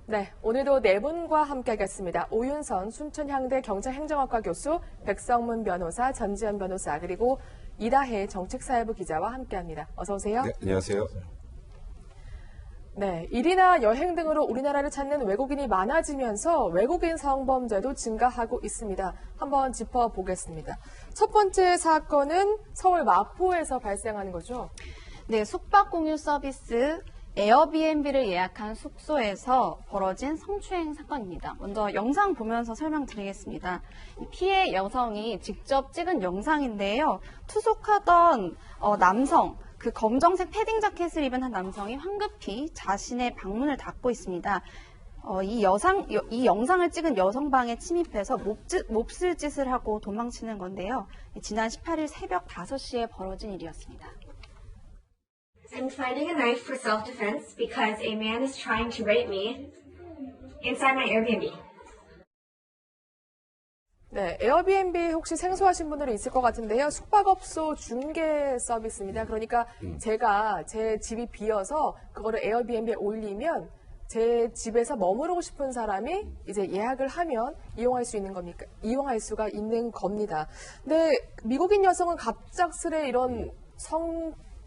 네, 오늘도 네 분과 함께하겠습니다. 오윤선 순천향대 경찰행정학과 교수, 백성문 변호사, 전지현 변호사, 그리고 이다혜 정책사회부 기자와 함께합니다. 어서 오세요. 네, 안녕하세요. 네, 일이나 여행 등으로 우리나라를 찾는 외국인이 많아지면서 외국인 성범죄도 증가하고 있습니다. 한번 짚어보겠습니다. 첫 번째 사건은 서울 마포에서 발생하는 거죠? 네, 숙박 공유 서비스 에어비앤비를 예약한 숙소에서 벌어진 성추행 사건입니다. 먼저 영상 보면서 설명드리겠습니다. 피해 여성이 직접 찍은 영상인데요. 투숙하던 남성, 그 검정색 패딩 자켓을 입은 한 남성이 황급히 자신의 방문을 닫고 있습니다. 이 영상을 찍은 여성 방에 침입해서 몹쓸 짓을 하고 도망치는 건데요. 지난 18일 새벽 5시에 벌어진 일이었습니다. I'm finding a knife for self-defense because a man is trying to rape me inside my Airbnb. 네, 에어비앤비 혹시 생소하신 분들은 있을 것 같은데요. 숙박업소 중개 서비스입니다. 그러니까 제가 제 집이 비어서 그거를 에어비앤비에 올리면 제 집에서 머무르고 싶은 사람이 이제 예약을 하면 이용할 수가 있는 겁니다. 근데 미국인 여성은 갑작스레 이런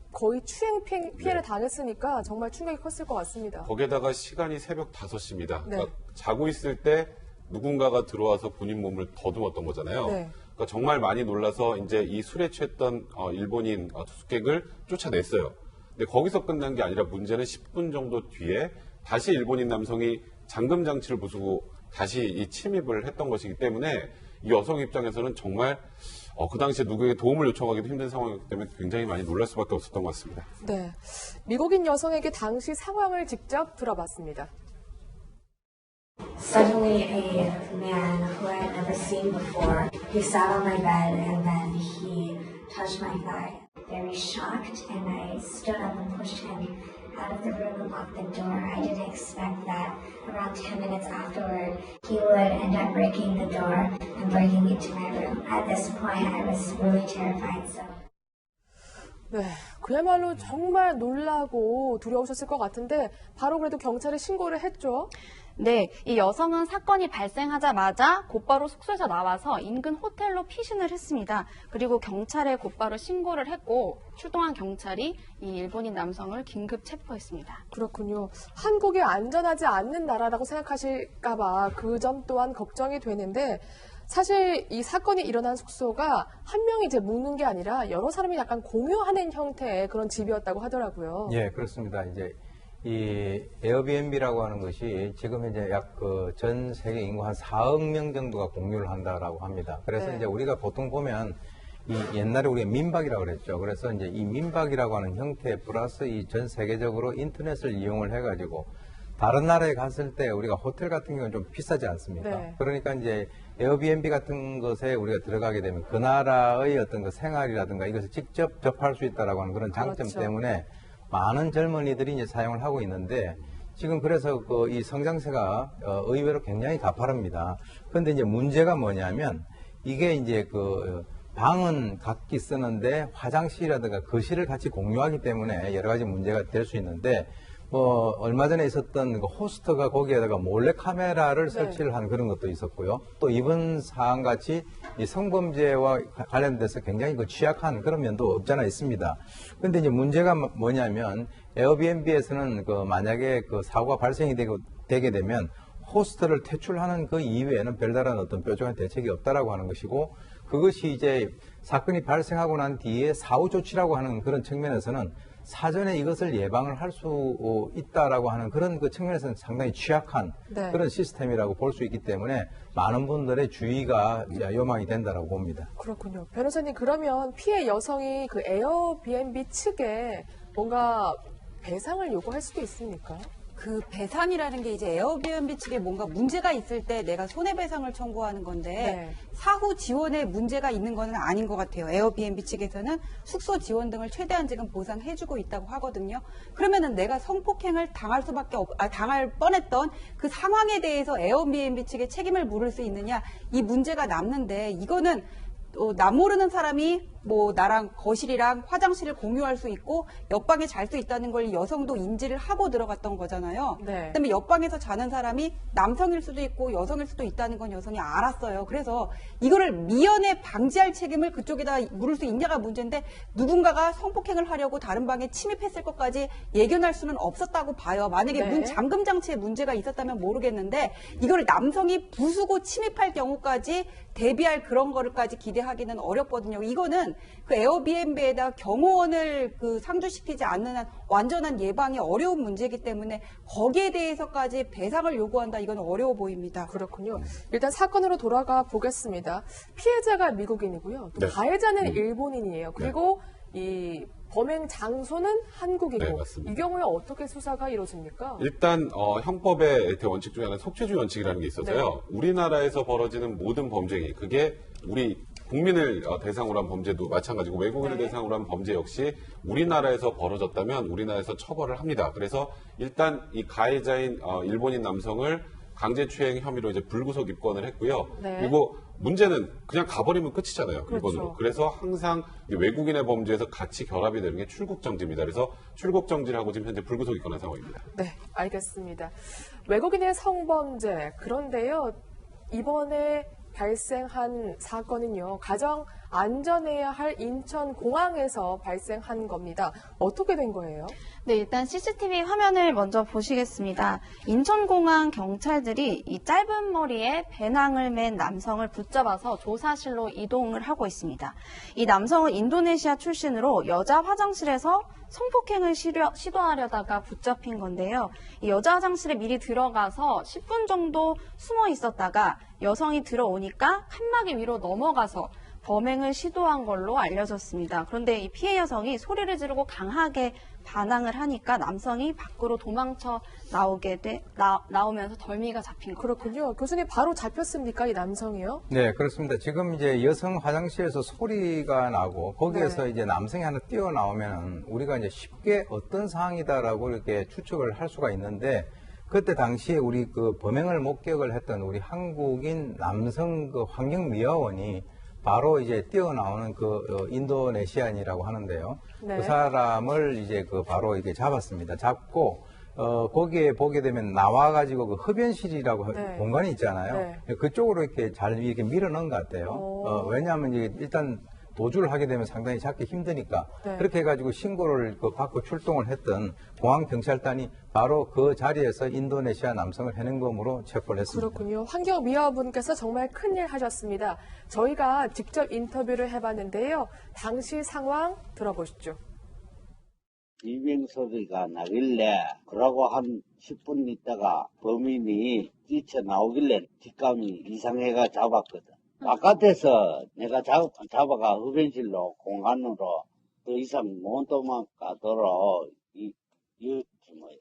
거의 추행 피해를 당했으니까 정말 충격이 컸을 것 같습니다. 거기에다가 시간이 새벽 5시입니다. 네. 그러니까 자고 있을 때 누군가가 들어와서 본인 몸을 더듬었던 거잖아요. 네. 그러니까 정말 많이 놀라서 이제 이 술에 취했던 일본인 투숙객을 쫓아냈어요. 근데 거기서 끝난 게 아니라 문제는 10분 정도 뒤에 다시 일본인 남성이 잠금 장치를 부수고 다시 이 침입을 했던 것이기 때문에 이 여성 입장에서는 정말 그 당시에 누구에게 도움을 요청하기도 힘든 상황이었기 때문에 굉장히 많이 놀랄 수밖에 없었던 것 같습니다. 네, 미국인 여성에게 당시 상황을 직접 들어봤습니다. Suddenly, a man who I had never seen before, he sat on my bed and then he touched my thigh. Very shocked, and I stood up and pushed him out of the room and locked the door. I didn't expect that around 10 minutes afterward, he would end up breaking the door and breaking into my room. At this point, I was really terrified. 네, 그야말로 정말 놀라고 두려우셨을 것 같은데 바로 그래도 경찰에 신고를 했죠? 네, 이 여성은 사건이 발생하자마자 곧바로 숙소에서 나와서 인근 호텔로 피신을 했습니다. 그리고 경찰에 곧바로 신고를 했고 출동한 경찰이 이 일본인 남성을 긴급 체포했습니다. 그렇군요. 한국이 안전하지 않는 나라라고 생각하실까 봐 그 점 또한 걱정이 되는데 사실 이 사건이 일어난 숙소가 한 명이 이제 묵는 게 아니라 여러 사람이 약간 공유하는 형태의 그런 집이었다고 하더라고요. 예, 그렇습니다. 이제 이 에어비앤비라고 하는 것이 지금 현재 약 전 세계 인구 한 4억 명 정도가 공유를 한다라고 합니다. 그래서 네. 이제 우리가 보통 보면 이 옛날에 우리가 민박이라고 그랬죠. 그래서 이제 이 민박이라고 하는 형태 플러스 이 전 세계적으로 인터넷을 이용을 해가지고 다른 나라에 갔을 때 우리가 호텔 같은 경우는 좀 비싸지 않습니까? 네. 그러니까 이제 에어비앤비 같은 것에 우리가 들어가게 되면 그 나라의 어떤 그 생활이라든가 이것을 직접 접할 수 있다라고 하는 그런 장점 그렇죠. 때문에 많은 젊은이들이 이제 사용을 하고 있는데 지금 그래서 이 성장세가 의외로 굉장히 가파릅니다. 그런데 이제 문제가 뭐냐면 이게 이제 방은 각기 쓰는데 화장실이라든가 거실을 같이 공유하기 때문에 여러 가지 문제가 될 수 있는데 얼마 전에 있었던 호스트가 거기에다가 몰래 카메라를 설치를 한 그런 것도 있었고요. 또 이번 사안 같이 이 성범죄와 관련돼서 굉장히 취약한 그런 면도 없잖아 있습니다. 그런데 이제 문제가 뭐냐면 에어비앤비에서는 만약에 사고가 발생이 되게 되면 호스트를 퇴출하는 그 이외에는 별다른 어떤 뾰족한 대책이 없다라고 하는 것이고 그것이 이제 사건이 발생하고 난 뒤에 사후 조치라고 하는 그런 측면에서는 사전에 이것을 예방을 할 수 있다라고 하는 그런 측면에서는 상당히 취약한 네. 그런 시스템이라고 볼 수 있기 때문에 많은 분들의 주의가 요망이 된다라고 봅니다. 그렇군요. 변호사님, 그러면 피해 여성이 그 에어비앤비 측에 뭔가 배상을 요구할 수도 있습니까? 그 배상이라는 게 이제 에어비앤비 측에 뭔가 문제가 있을 때 내가 손해배상을 청구하는 건데 네. 사후 지원에 문제가 있는 건 아닌 것 같아요. 에어비앤비 측에서는 숙소 지원 등을 최대한 지금 보상해주고 있다고 하거든요. 그러면은 내가 성폭행을 당할 뻔했던 그 상황에 대해서 에어비앤비 측에 책임을 물을 수 있느냐 이 문제가 남는데 이거는 남 모르는 사람이 뭐 나랑 거실이랑 화장실을 공유할 수 있고 옆방에 잘 수 있다는 걸 여성도 인지를 하고 들어갔던 거잖아요. 네. 그다음에 옆방에서 자는 사람이 남성일 수도 있고 여성일 수도 있다는 건 여성이 알았어요. 그래서 이거를 미연에 방지할 책임을 그쪽에다 물을 수 있냐가 문제인데 누군가가 성폭행을 하려고 다른 방에 침입했을 것까지 예견할 수는 없었다고 봐요. 만약에 네. 문 잠금 장치에 문제가 있었다면 모르겠는데 이걸 남성이 부수고 침입할 경우까지 대비할 그런 거를까지 기대하기는 어렵거든요. 이거는 그 에어비앤비에다 경호원을 그 상주시키지 않는 한 완전한 예방이 어려운 문제이기 때문에 거기에 대해서까지 배상을 요구한다. 이건 어려워 보입니다. 그렇군요. 일단 사건으로 돌아가 보겠습니다. 피해자가 미국인이고요. 또 네. 가해자는 일본인이에요. 그리고 이 범행 장소는 한국이고 네, 맞습니다. 이 경우에 어떻게 수사가 이루어집니까? 일단 형법의 대원칙 중에 하나는 속죄주 원칙이라는 게 있어서요. 네. 우리나라에서 벌어지는 모든 범죄, 그게 우리 국민을 대상으로 한 범죄도 마찬가지고 외국인을 네. 대상으로 한 범죄 역시 우리나라에서 벌어졌다면 우리나라에서 처벌을 합니다. 그래서 일단 이 가해자인 일본인 남성을 강제추행 혐의로 이제 불구속 입건을 했고요. 네. 그리고 문제는 그냥 가버리면 끝이잖아요. 그렇죠. 일본으로. 그래서 항상 외국인의 범죄에서 같이 결합이 되는 게 출국정지입니다. 그래서 출국정지를 하고 지금 현재 불구속 입건한 상황입니다. 네, 알겠습니다. 외국인의 성범죄, 그런데요, 이번에 발생한 사건은요, 가장 안전해야 할 인천공항에서 발생한 겁니다. 어떻게 된 거예요? 네, 일단 CCTV 화면을 먼저 보시겠습니다. 인천공항 경찰들이 이 짧은 머리에 배낭을 맨 남성을 붙잡아서 조사실로 이동을 하고 있습니다. 이 남성은 인도네시아 출신으로 여자 화장실에서 성폭행을 시도하려다가 붙잡힌 건데요. 이 여자 화장실에 미리 들어가서 10분 정도 숨어 있었다가 여성이 들어오니까 칸막이 위로 넘어가서 범행을 시도한 걸로 알려졌습니다. 그런데 이 피해 여성이 소리를 지르고 강하게 반항을 하니까 남성이 밖으로 도망쳐 나오면서 덜미가 잡힌 거예요. 그렇군요. 교수님 바로 잡혔습니까? 이 남성이요? 네, 그렇습니다. 지금 이제 여성 화장실에서 소리가 나고 거기에서 네. 이제 남성이 하나 뛰어나오면 우리가 이제 쉽게 어떤 상황이다라고 이렇게 추측을 할 수가 있는데 그때 당시에 우리 그 범행을 목격을 했던 우리 한국인 남성 그 환경미화원이 바로 이제 뛰어나오는 그 인도네시안이라고 하는데요. 네. 그 사람을 이제 그 바로 이렇게 잡았습니다. 잡고 거기에 보게 되면 나와가지고 그 흡연실이라고 네. 공간이 있잖아요. 그쪽으로 이렇게 잘 이렇게 밀어넣은 것 같아요. 오. 왜냐하면 이게 일단 도주를 하게 되면 상당히 잡기 힘드니까 네. 그렇게 해가지고 신고를 받고 출동을 했던 공항경찰단이 바로 그 자리에서 인도네시아 남성을 해낸검으로 체포를 했습니다. 그렇군요. 환경미화분께서 정말 큰일 하셨습니다. 저희가 직접 인터뷰를 해봤는데요. 당시 상황 들어보시죠. 비명 소리가 나길래 그러고 한 10분 있다가 범인이 뛰쳐나오길래 뒷감이 이상해가 잡았거든. 바깥에서 내가 잡아가 흡연실로 공간으로 더 이상 못 도망가도록 이었지 뭐야.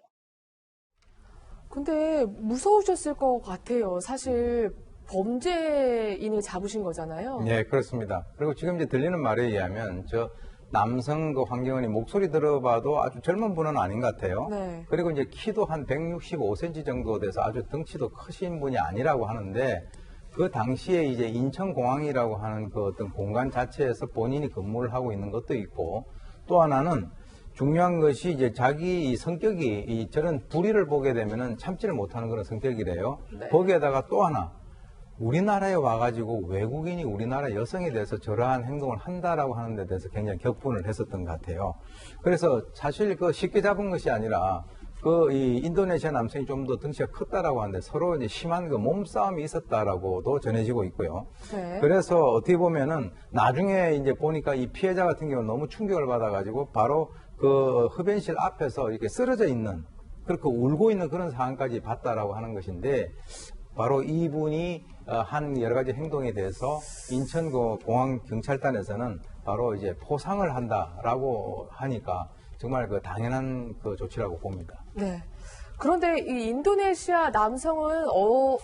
근데 무서우셨을 것 같아요. 사실 범죄인을 잡으신 거잖아요. 네, 그렇습니다. 그리고 지금 이제 들리는 말에 의하면 저 남성 그 환경원이 목소리 들어봐도 아주 젊은 분은 아닌 것 같아요. 네. 그리고 이제 키도 한 165cm 정도 돼서 아주 덩치도 크신 분이 아니라고 하는데 그 당시에 이제 인천공항이라고 하는 그 어떤 공간 자체에서 본인이 근무를 하고 있는 것도 있고 또 하나는 중요한 것이 이제 자기 이 성격이 이 저런 불의를 보게 되면은 참지를 못하는 그런 성격이래요. 네. 거기에다가 또 하나 우리나라에 와가지고 외국인이 우리나라 여성에 대해서 저러한 행동을 한다라고 하는 데 대해서 굉장히 격분을 했었던 것 같아요. 그래서 사실 그 쉽게 잡은 것이 아니라 그 이 인도네시아 남성이 좀 더 덩치가 컸다라고 하는데 서로 이제 심한 그 몸싸움이 있었다라고도 전해지고 있고요. 네. 그래서 어떻게 보면은 나중에 이제 보니까 이 피해자 같은 경우는 너무 충격을 받아가지고 바로 그 흡연실 앞에서 이렇게 쓰러져 있는 그렇게 울고 있는 그런 상황까지 봤다라고 하는 것인데 바로 이분이 한 여러 가지 행동에 대해서 인천 공항 경찰단에서는 바로 이제 포상을 한다라고 하니까 정말 그 당연한 그 조치라고 봅니다. 네. 그런데 이 인도네시아 남성은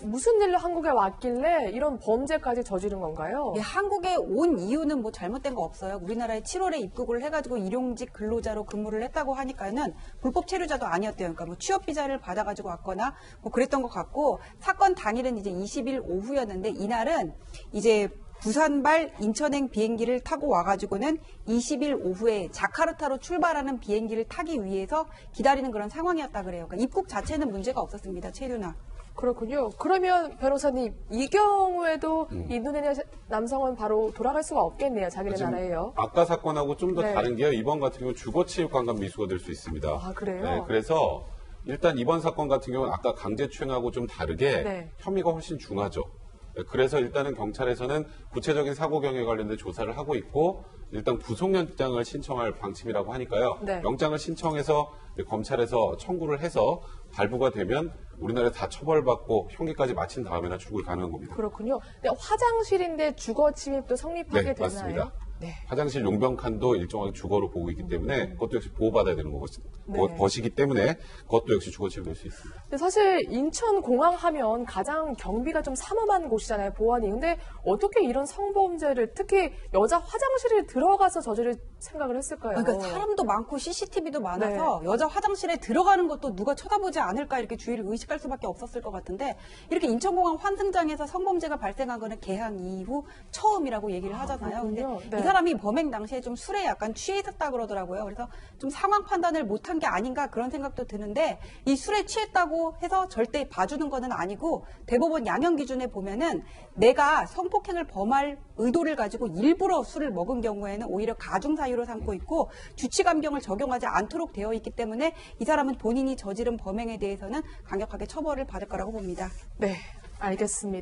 무슨 일로 한국에 왔길래 이런 범죄까지 저지른 건가요? 예, 한국에 온 이유는 뭐 잘못된 거 없어요. 우리나라에 7월에 입국을 해가지고 일용직 근로자로 근무를 했다고 하니까는 불법 체류자도 아니었대요. 그러니까 뭐 취업 비자를 받아가지고 왔거나 뭐 그랬던 것 같고 사건 당일은 이제 20일 오후였는데 이날은 이제 부산발 인천행 비행기를 타고 와가지고는 20일 오후에 자카르타로 출발하는 비행기를 타기 위해서 기다리는 그런 상황이었다 그래요. 그러니까 입국 자체는 문제가 없었습니다. 체류나. 그렇군요. 그러면 변호사님, 이 경우에도 인도네시아 남성은 바로 돌아갈 수가 없겠네요. 자기네 지금 나라에요. 아까 사건하고 좀 더 네. 다른 게요. 이번 같은 경우는 주거치유관광 미수가 될 수 있습니다. 아, 그래요? 네, 그래서 일단 이번 사건 같은 경우는 아까 강제추행하고 좀 다르게 네. 혐의가 훨씬 중하죠. 네, 그래서 일단은 경찰에서는 구체적인 사고 경위에 관련된 조사를 하고 있고 일단 구속영장을 신청할 방침이라고 하니까요. 네. 영장을 신청해서 검찰에서 청구를 해서 발부가 되면 우리나라에 다 처벌받고 형기까지 마친 다음에나 출국이 가능한 겁니다. 그렇군요. 근데 화장실인데 주거 침입도 성립하게 네, 되나요? 맞습니다. 네. 화장실 용병칸도 일정하게 주거로 보고 있기 때문에 그것도 역시 보호받아야 되는 네. 것이기 때문에 그것도 역시 주거 침입될 수 있습니다. 근데 사실 인천공항 하면 가장 경비가 좀 삼엄한 곳이잖아요, 보안이. 근데 어떻게 이런 성범죄를 특히 여자 화장실에 들어가서 저지를 생각을 했을까요? 그러니까 사람도 많고 CCTV도 많아서 여자 화장실에 들어가는 것도 누가 쳐다보지 않을까 이렇게 주의를 의식할 수밖에 없었을 것 같은데 이렇게 인천공항 환승장에서 성범죄가 발생한 거는 개항 이후 처음이라고 얘기를 하잖아요. 근데 그렇군요. 네. 이 사람이 범행 당시에 좀 술에 약간 취해 있었다 그러더라고요. 그래서 좀 상황 판단을 못한 게 아닌가 그런 생각도 드는데 이 술에 취했다고 해서 절대 봐주는 거는 아니고 대법원 양형 기준에 보면은 내가 성폭행을 범할 의도를 가지고 일부러 술을 먹은 경우에는 오히려 가중 사유로 삼고 있고 주치감경을 적용하지 않도록 되어 있기 때문에 이 사람은 본인이 저지른 범행에 대해서는 강력하게 처벌을 받을 거라고 봅니다. 네, 알겠습니다.